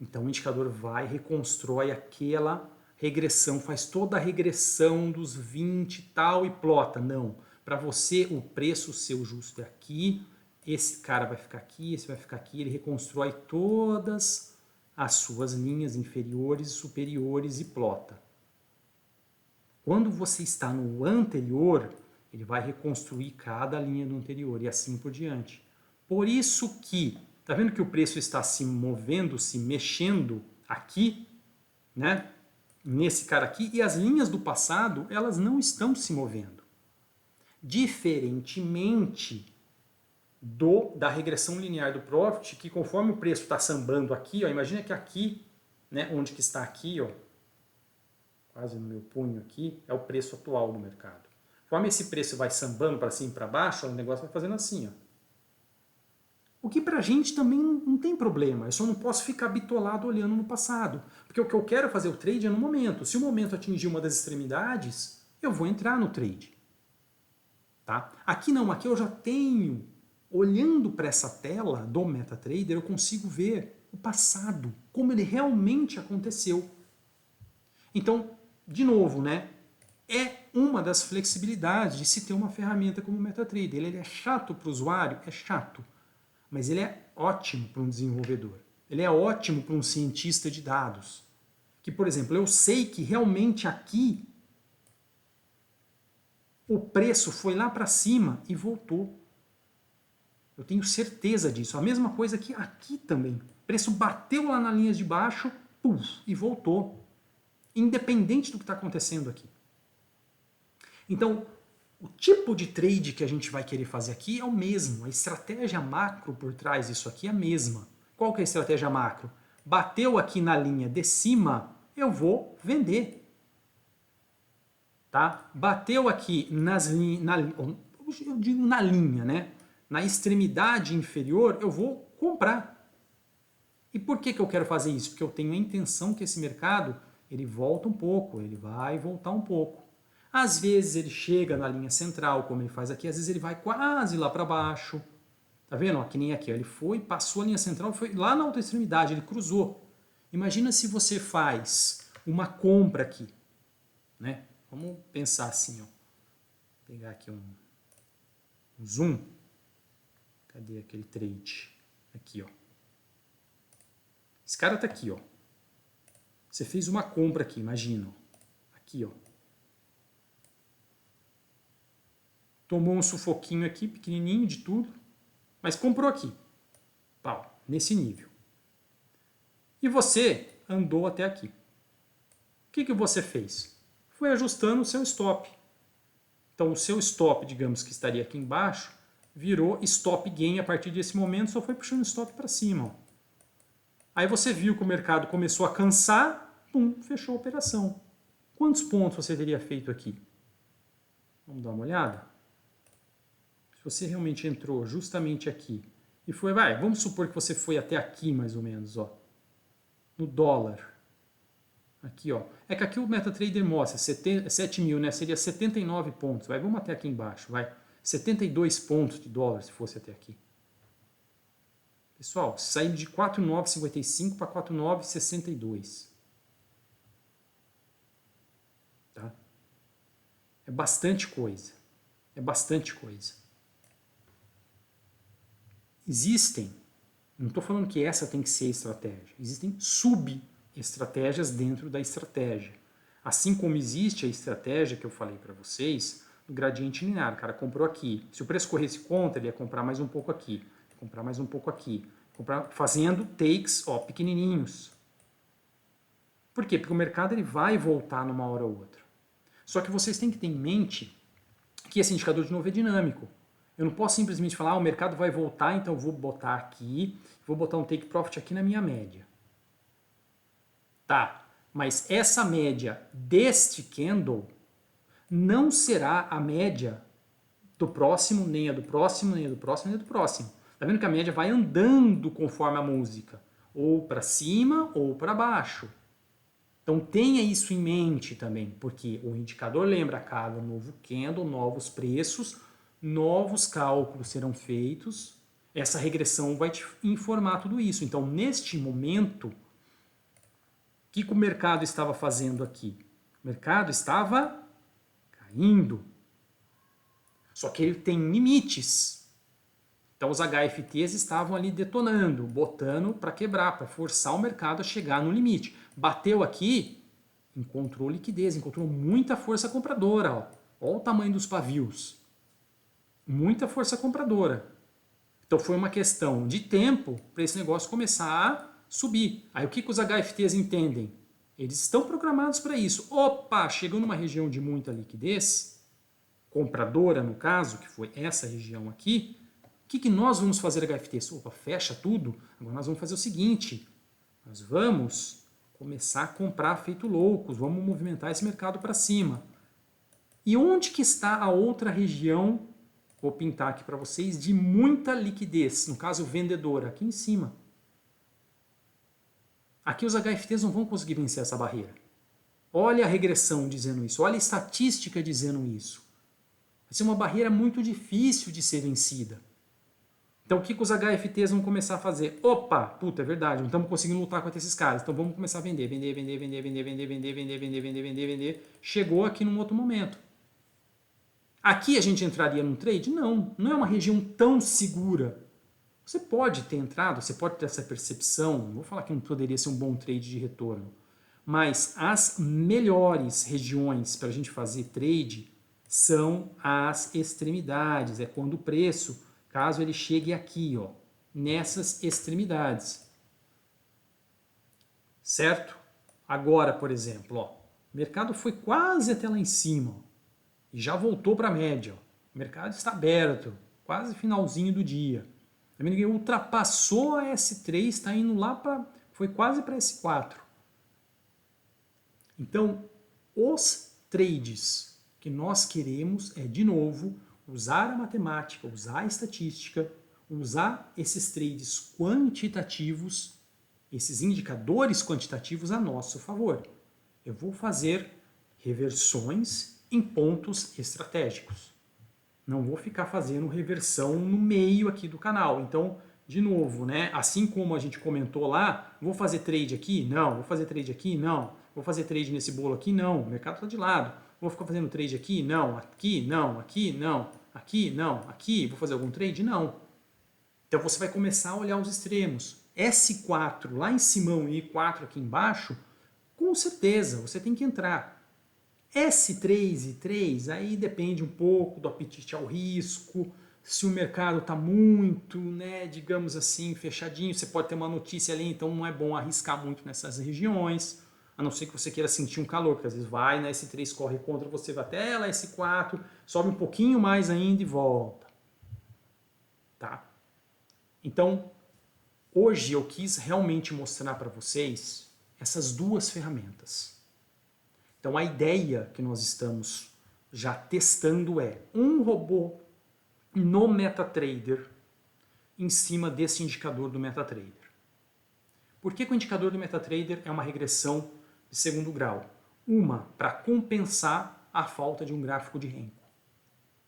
Então o indicador vai, reconstrói aquela regressão, faz toda a regressão dos 20 e tal e plota. Não, para você o preço seu justo é aqui, esse cara vai ficar aqui, esse vai ficar aqui, ele reconstrói todas as suas linhas inferiores e superiores e plota. Quando você está no anterior, ele vai reconstruir cada linha do anterior e assim por diante. Por isso que, tá vendo que o preço está se movendo, se mexendo aqui, né? Nesse cara aqui, e as linhas do passado, elas não estão se movendo. Diferentemente da regressão linear do Profit, que conforme o preço está sambando aqui, ó, imagina que aqui, né, onde que está aqui, ó, quase no meu punho aqui, é o preço atual do mercado. Conforme esse preço vai sambando para cima e para baixo, ó, o negócio vai fazendo assim, ó. O que pra gente também não tem problema, eu só não posso ficar bitolado olhando no passado. Porque o que eu quero fazer o trade é no momento. Se o momento atingir uma das extremidades, eu vou entrar no trade. Tá? Aqui não, aqui eu já tenho, olhando para essa tela do MetaTrader, eu consigo ver o passado, como ele realmente aconteceu. Então, de novo, né? É uma das flexibilidades de se ter uma ferramenta como o MetaTrader. Ele é chato para o usuário? É chato. Mas ele é ótimo para um desenvolvedor. Ele é ótimo para um cientista de dados. Que, por exemplo, eu sei que realmente aqui o preço foi lá para cima e voltou. Eu tenho certeza disso. A mesma coisa que aqui também. O preço bateu lá na linha de baixo, puf, e voltou. Independente do que está acontecendo aqui. Então, o tipo de trade que a gente vai querer fazer aqui é o mesmo. A estratégia macro por trás disso aqui é a mesma. Qual que é a estratégia macro? Bateu aqui na linha de cima, eu vou vender. Tá? Bateu aqui eu digo na linha, né? Na extremidade inferior, eu vou comprar. E por que eu quero fazer isso? Porque eu tenho a intenção que esse mercado ele volta um pouco, ele vai voltar um pouco. Às vezes ele chega na linha central, como ele faz aqui, às vezes ele vai quase lá para baixo. Tá vendo? Ó, que nem aqui, ó, ele foi, passou a linha central, foi lá na outra extremidade, ele cruzou. Imagina se você faz uma compra aqui, né? Vamos pensar assim, ó. Vou pegar aqui um zoom. Cadê aquele trade? Aqui, ó. Esse cara tá aqui, ó. Você fez uma compra aqui, imagina, ó. Aqui, ó. Tomou um sufoquinho aqui, pequenininho de tudo, mas comprou aqui. Pau, nesse nível. E você andou até aqui. O que você fez? Foi ajustando o seu stop. Então o seu stop, digamos que estaria aqui embaixo, virou stop gain a partir desse momento, só foi puxando o stop para cima. Ó. Aí você viu que o mercado começou a cansar, pum, fechou a operação. Quantos pontos você teria feito aqui? Vamos dar uma olhada? Se você realmente entrou justamente aqui e foi, vamos supor que você foi até aqui mais ou menos, ó, no dólar. Aqui, ó. É que aqui o MetaTrader mostra 7 mil, né? Seria 79 pontos. Vamos até aqui embaixo, vai. 72 pontos de dólar se fosse até aqui. Pessoal, saindo de 4,955 para 4,962. Tá? É bastante coisa. É bastante coisa. Existem, não estou falando que essa tem que ser a estratégia, existem sub-estratégias dentro da estratégia. Assim como existe a estratégia que eu falei para vocês, do gradiente linear. O cara comprou aqui. Se o preço corresse contra, ele ia comprar mais um pouco aqui, comprar mais um pouco aqui, comprar, fazendo takes ó, pequenininhos. Por quê? Porque o mercado ele vai voltar numa hora ou outra. Só que vocês têm que ter em mente que esse indicador de novo é dinâmico. Eu não posso simplesmente falar, o mercado vai voltar, então eu vou botar aqui, vou botar um take profit aqui na minha média. Tá, mas essa média deste candle não será a média do próximo, nem a do próximo, nem a do próximo, nem a do próximo. Tá vendo que a média vai andando conforme a música, ou para cima ou para baixo. Então tenha isso em mente também, porque o indicador lembra a cada novo candle, novos preços, novos cálculos serão feitos, essa regressão vai te informar tudo isso. Então neste momento, o que o mercado estava fazendo aqui? O mercado estava caindo. Só que ele tem limites. Então os HFTs estavam ali detonando, botando para quebrar, para forçar o mercado a chegar no limite. Bateu aqui, encontrou liquidez, encontrou muita força compradora. Ó. Olha o tamanho dos pavios. Muita força compradora. Então foi uma questão de tempo para esse negócio começar a subir. Aí o que os HFTs entendem? Eles estão programados para isso. Opa, chegou numa região de muita liquidez, compradora no caso, que foi essa região aqui, o que nós vamos fazer HFTs? Opa, fecha tudo, agora nós vamos fazer o seguinte, nós vamos começar a comprar feito loucos, vamos movimentar esse mercado para cima. E onde que está a outra região, vou pintar aqui para vocês, de muita liquidez, no caso vendedora, aqui em cima. Aqui os HFTs não vão conseguir vencer essa barreira. Olha a regressão dizendo isso, olha a estatística dizendo isso. Vai ser uma barreira muito difícil de ser vencida. Então o que os HFTs vão começar a fazer? Opa, puta, é verdade, não estamos conseguindo lutar contra esses caras, então vamos começar a vender, vender, vender, vender, vender, vender, vender, vender, vender, vender, vender, vender. Chegou aqui num outro momento. Aqui a gente entraria num trade? Não, não é uma região tão segura. Você pode ter entrado, você pode ter essa percepção, não vou falar que não poderia ser um bom trade de retorno, mas as melhores regiões para a gente fazer trade são as extremidades, é quando o preço, caso ele chegue aqui, ó, nessas extremidades. Certo? Agora, por exemplo, ó, o mercado foi quase até lá em cima, ó, e já voltou para a média. Ó. O mercado está aberto, quase finalzinho do dia. Tá vendo que ultrapassou a S3, está indo lá para... foi quase para S4. Então, os trades que nós queremos é, de novo, usar a matemática, usar a estatística, usar esses trades quantitativos, esses indicadores quantitativos a nosso favor. Eu vou fazer reversões em pontos estratégicos. Não vou ficar fazendo reversão no meio aqui do canal. Então, de novo, né? Assim como a gente comentou lá, vou fazer trade aqui? Não. Vou fazer trade aqui? Não. Vou fazer trade nesse bolo aqui? Não. O mercado está de lado. Vou ficar fazendo trade aqui? Não. Aqui? Não. Aqui? Não. Aqui? Não. Aqui? Vou fazer algum trade? Não. Então você vai começar a olhar os extremos. S4 lá em cima e I4 aqui embaixo, com certeza você tem que entrar. S3 e 3, aí depende um pouco do apetite ao risco, se o mercado está muito, né, digamos assim, fechadinho, você pode ter uma notícia ali, então não é bom arriscar muito nessas regiões, a não ser que você queira sentir um calor, porque às vezes vai na S3, corre contra você, vai até lá S4, sobe um pouquinho mais ainda e volta. Tá? Então, hoje eu quis realmente mostrar para vocês essas duas ferramentas. Então a ideia que nós estamos já testando é um robô no MetaTrader em cima desse indicador do MetaTrader. Por que o indicador do MetaTrader é uma regressão de segundo grau? Uma, para compensar a falta de um gráfico de Renko.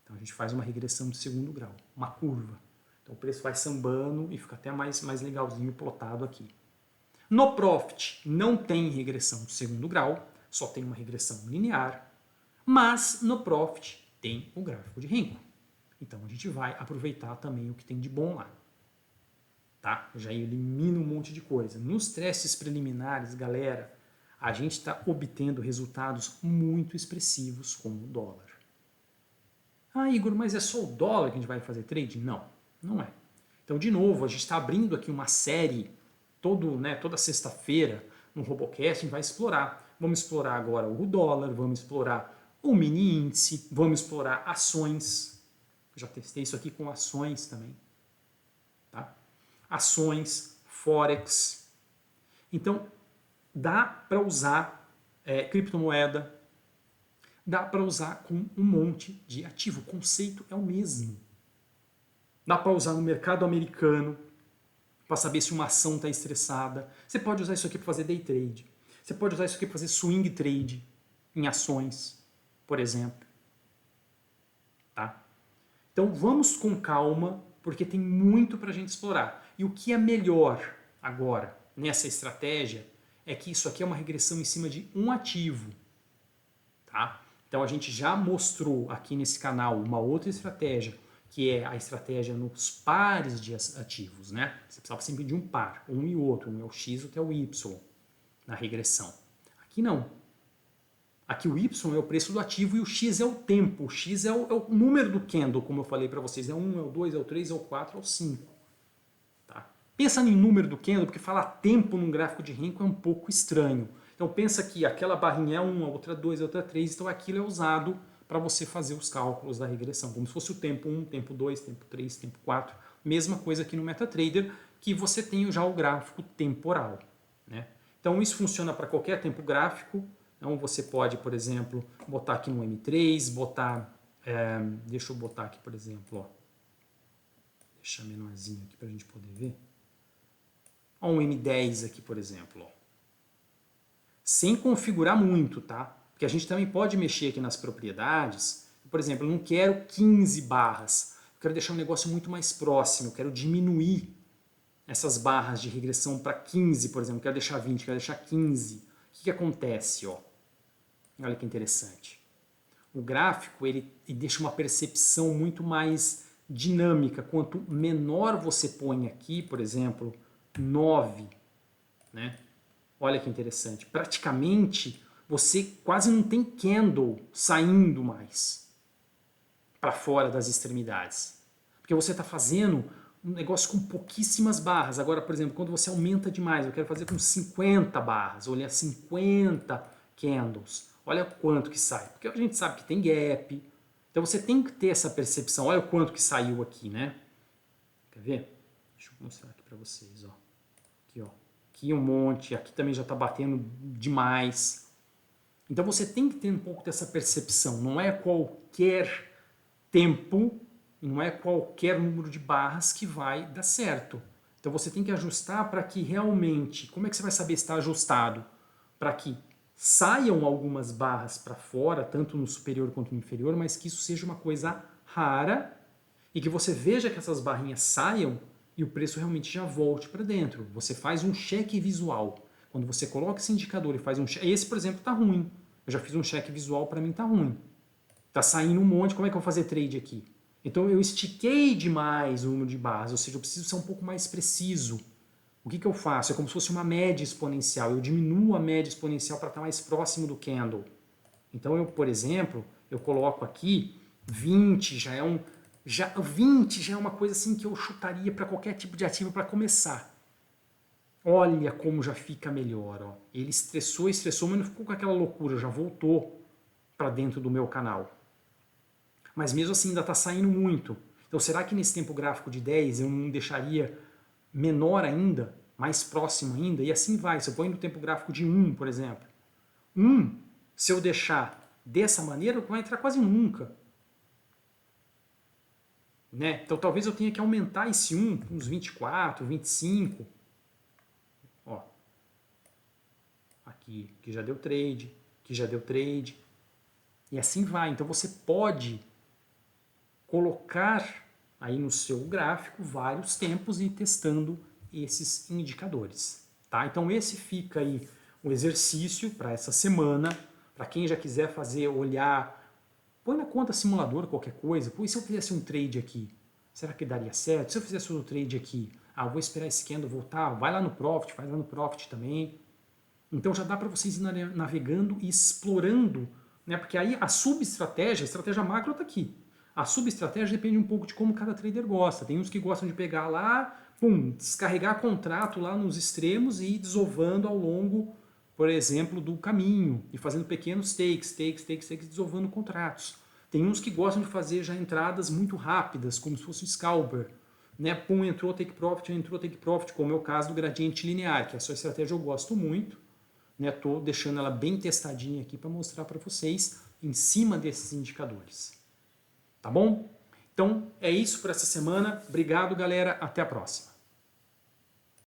Então a gente faz uma regressão de segundo grau, uma curva. Então o preço vai sambando e fica até mais legalzinho plotado aqui. No Profit não tem regressão de segundo grau, só tem uma regressão linear, mas no Profit tem o gráfico de Renko. Então a gente vai aproveitar também o que tem de bom lá. Tá? Já elimina um monte de coisa. Nos testes preliminares, galera, a gente está obtendo resultados muito expressivos com o dólar. Ah, Igor, mas é só o dólar que a gente vai fazer trade? Não, não é. Então, de novo, a gente está abrindo aqui uma série toda sexta-feira. no Robocast a gente vai explorar. Vamos explorar agora o dólar, vamos explorar o mini índice, vamos explorar ações. Já testei isso aqui com ações também. Tá? Ações, Forex. Então, dá para usar criptomoeda, dá para usar com um monte de ativo. O conceito é o mesmo. Dá para usar no mercado americano para saber se uma ação está estressada. Você pode usar isso aqui para fazer day trade. Você pode usar isso aqui para fazer swing trade em ações, por exemplo. Tá? Então vamos com calma, porque tem muito para a gente explorar. E o que é melhor agora nessa estratégia é que isso aqui é uma regressão em cima de um ativo. Tá? Então a gente já mostrou aqui nesse canal uma outra estratégia, que é a estratégia nos pares de ativos. Né? Você precisava sempre de um par, um e outro, um é o X, outro é o Y, na regressão. Aqui não. Aqui o Y é o preço do ativo e o X é o tempo. O X é o número do candle, como eu falei para vocês. É o 1, é o 2, é o 3, é o 4, é o 5. Tá? Pensa em número do candle, porque falar tempo num gráfico de Renko é um pouco estranho. Então pensa que aquela barrinha é 1, a outra é 2, a outra é 3. Então aquilo é usado para você fazer os cálculos da regressão. Como se fosse o tempo 1, tempo 2, tempo 3, tempo 4. Mesma coisa aqui no MetaTrader, que você tem já o gráfico temporal. Né? Então isso funciona para qualquer tempo gráfico. Então você pode, por exemplo, botar aqui no M3, botar, deixa eu botar aqui, por exemplo, ó, deixar menorzinho aqui para a gente poder ver. Ó, um M10 aqui, por exemplo, ó. Sem configurar muito, tá? Porque a gente também pode mexer aqui nas propriedades. Por exemplo, eu não quero 15 barras, eu quero deixar um negócio muito mais próximo, eu quero diminuir essas barras de regressão para 15, por exemplo, eu quero deixar 20, eu quero deixar 15. O que acontece, ó? Olha que interessante. O gráfico ele deixa uma percepção muito mais dinâmica. Quanto menor você põe aqui, por exemplo, 9, né? Olha que interessante. Praticamente você quase não tem candle saindo mais para fora das extremidades. Porque você está fazendo um negócio com pouquíssimas barras. Agora, por exemplo, quando você aumenta demais, eu quero fazer com 50 barras, olha 50 candles. Olha quanto que sai, porque a gente sabe que tem gap. Então você tem que ter essa percepção. Olha o quanto que saiu aqui, né? Quer ver? Deixa eu mostrar aqui para vocês, ó. Aqui, ó. Aqui um monte, aqui também já está batendo demais. Então você tem que ter um pouco dessa percepção. Não é qualquer tempo, não é qualquer número de barras que vai dar certo. Então você tem que ajustar para que realmente... Como é que você vai saber se está ajustado? Para que saiam algumas barras para fora, tanto no superior quanto no inferior, mas que isso seja uma coisa rara e que você veja que essas barrinhas saiam e o preço realmente já volte para dentro. Você faz um cheque visual. Quando você coloca esse indicador e faz um cheque... Esse, por exemplo, está ruim. Eu já fiz um cheque visual, para mim está ruim. Está saindo um monte, como é que eu vou fazer trade aqui? Então eu estiquei demais o número de barras, ou seja, eu preciso ser um pouco mais preciso. O que eu faço? É como se fosse uma média exponencial. Eu diminuo a média exponencial para estar mais próximo do candle. Então eu, por exemplo, eu coloco aqui 20, 20 já é uma coisa assim que eu chutaria para qualquer tipo de ativo para começar. Olha como já fica melhor. Ó. Ele estressou, mas não ficou com aquela loucura, já voltou para dentro do meu canal. Mas mesmo assim ainda está saindo muito. Então será que nesse tempo gráfico de 10 eu não deixaria menor ainda, mais próximo ainda, e assim vai. Se eu põe no tempo gráfico de 1, por exemplo. 1, se eu deixar dessa maneira, não vai entrar quase nunca. Né? Então talvez eu tenha que aumentar esse 1, uns 24, 25. Ó. Aqui, que já deu trade, que já deu trade. E assim vai. Então você pode colocar aí no seu gráfico vários tempos e ir testando esses indicadores. Tá? Então esse fica aí o exercício para essa semana. Para quem já quiser fazer, olhar, põe na conta simulador qualquer coisa. Pô, e se eu fizesse um trade aqui? Será que daria certo? Se eu fizesse outro trade aqui, eu vou esperar esse candle voltar, vai lá no Profit, faz lá no Profit também. Então já dá para vocês ir navegando e explorando, né? Porque aí a subestratégia, a estratégia macro está aqui. A subestratégia depende um pouco de como cada trader gosta. Tem uns que gostam de pegar lá, descarregar contrato lá nos extremos e ir desovando ao longo por exemplo, do caminho e fazendo pequenos takes, desovando contratos. Tem uns que gostam de fazer já entradas muito rápidas, como se fosse um scalper. Né? Pum, entrou take profit, como é o caso do gradiente linear, que essa estratégia eu gosto muito. Estou deixando ela bem testadinha aqui para mostrar para vocês em cima desses indicadores. Tá bom? Então é isso para essa semana. Obrigado, galera. Até a próxima.